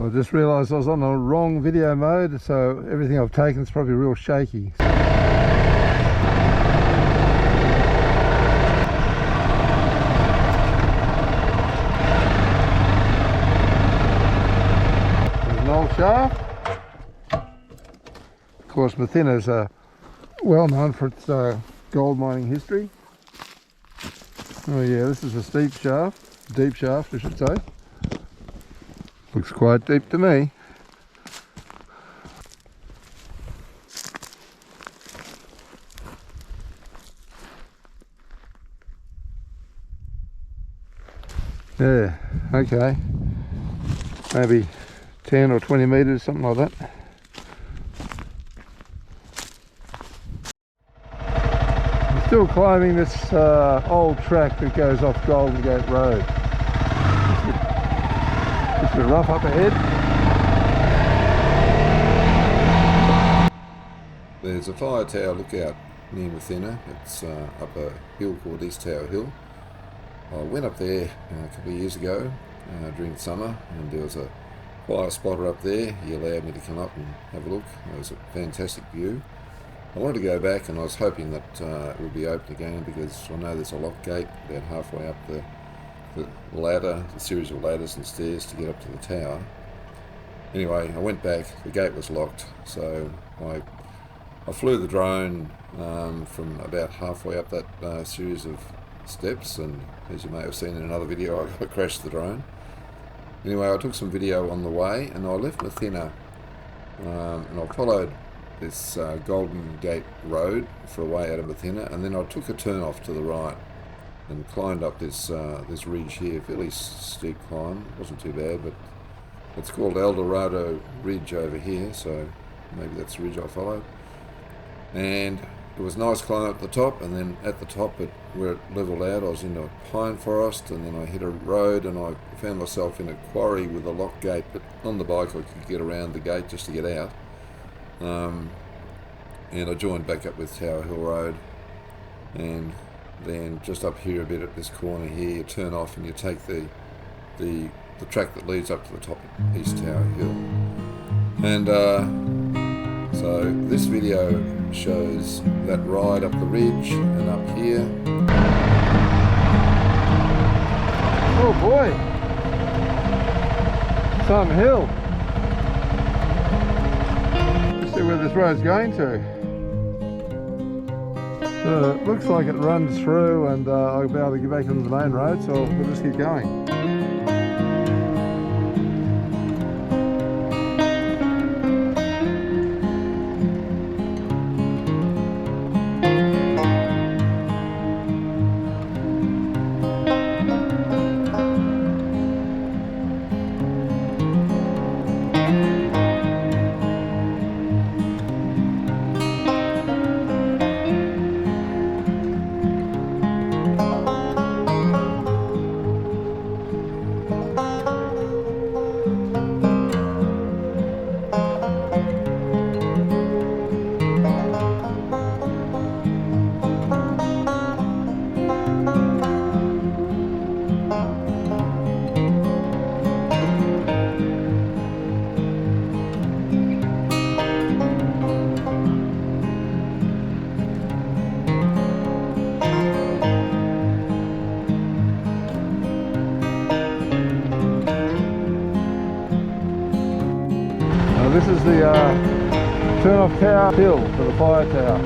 I just realised I was on the wrong video mode, so everything I've taken is probably real shaky. There's an old shaft. Of course, Mathinna is well known for its gold mining history. Oh yeah, this is a deep shaft I should say. Looks quite deep to me. Yeah, okay. Maybe 10 or 20 metres, something like that. I'm still climbing this old track that goes off Golden Gate Road. It's a bit rough up ahead. There's a fire tower lookout near Mathinna. It's up a hill called East Tower Hill. I went up there a couple of years ago during the summer, and there was a fire spotter up there. He allowed me to come up and have a look. It was a fantastic view. I wanted to go back, and I was hoping that it would be open again, because I know there's a lock gate about halfway up the ladder, the series of ladders and stairs to get up to the tower. Anyway, I went back, the gate was locked, so I flew the drone from about halfway up that series of steps, and as you may have seen in another video, I crashed the drone. Anyway, I took some video on the way, and I left Mathinna, and I followed this Golden Gate Road for a way out of Mathinna, and then I took a turn off to the right and climbed up this ridge here, fairly steep climb. It wasn't too bad, but it's called El Dorado Ridge over here, so maybe that's the ridge I followed. And it was a nice climb up the top, and then at the top, where it levelled out, I was in a pine forest, and then I hit a road, and I found myself in a quarry with a lock gate, but on the bike I could get around the gate just to get out. And I joined back up with Tower Hill Road, and then just up here a bit at this corner here, you turn off and you take the track that leads up to the top of East Tower Hill. And so this video shows that ride up the ridge and up here. Oh boy! Some hill! Let's see where this road's going to. It looks like it runs through, and I'll be able to get back onto the main road, so we'll just keep going. This is the turn off Tower Hill for the fire tower.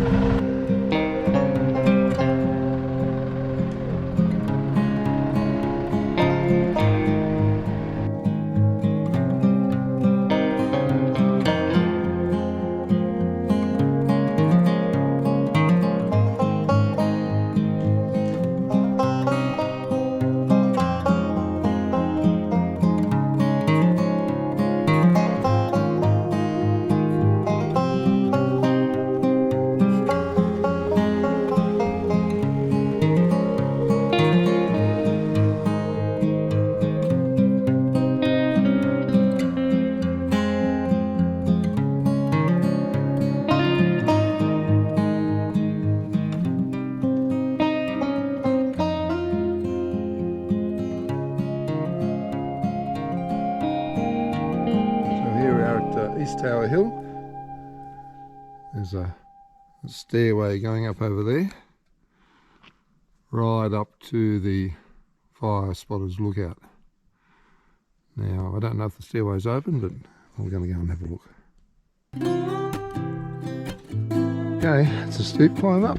There's a stairway going up over there, right up to the fire spotters lookout. Now, I don't know if the stairway's open, but we're going to go and have a look. Okay, it's a steep climb up.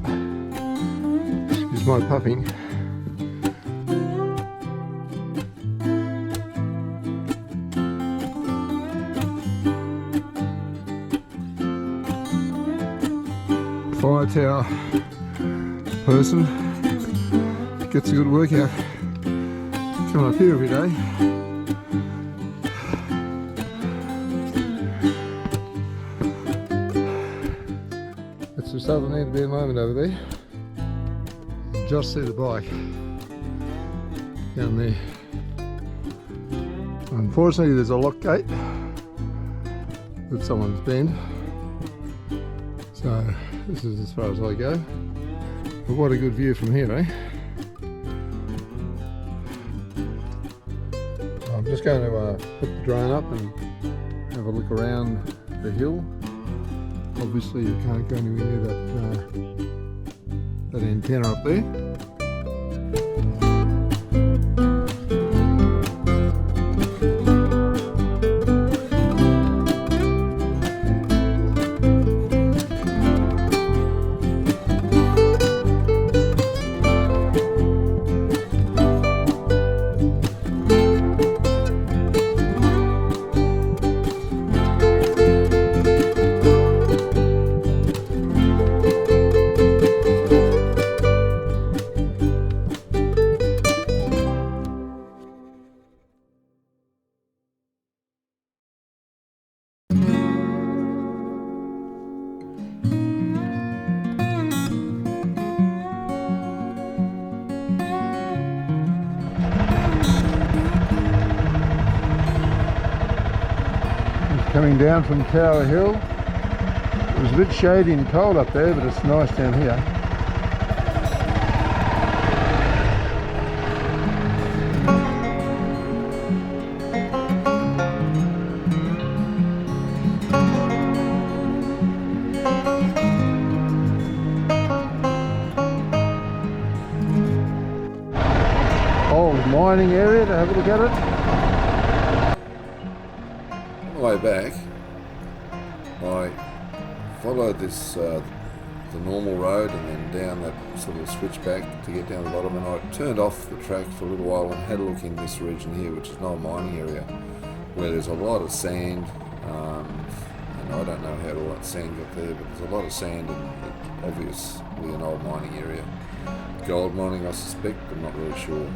Excuse my puffing. Fire tower person gets a good workout coming up here every day. That's just all I need to be a moment over there. Just see the bike down there. Unfortunately, there's a lock gate that someone's bent, so this is as far as I go. But what a good view from here, eh? I'm just going to put the drone up and have a look around the hill. Obviously you can't go anywhere near that antenna up there. Coming down from Tower Hill. It was a bit shady and cold up there, but it's nice down here. Old mining area to have a look at it. Way back, I followed this the normal road and then down that sort of switchback to get down the bottom, and I turned off the track for a little while and had a look in this region here, which is not a mining area, where there's a lot of sand, and I don't know how all that sand got there, but there's a lot of sand and obviously an old mining area. Gold mining, I suspect, I'm not really sure.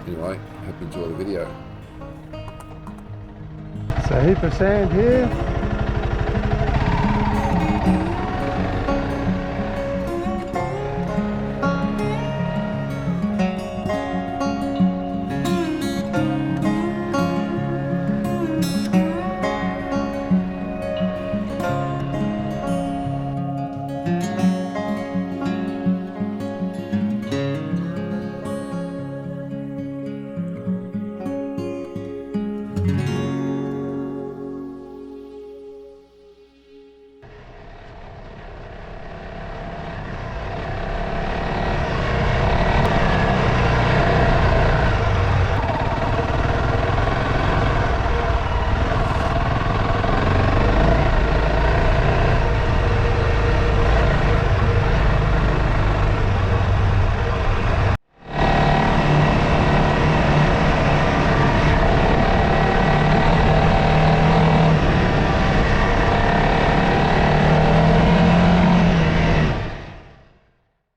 Anyway, hope you enjoy the video. So a heap of sand here,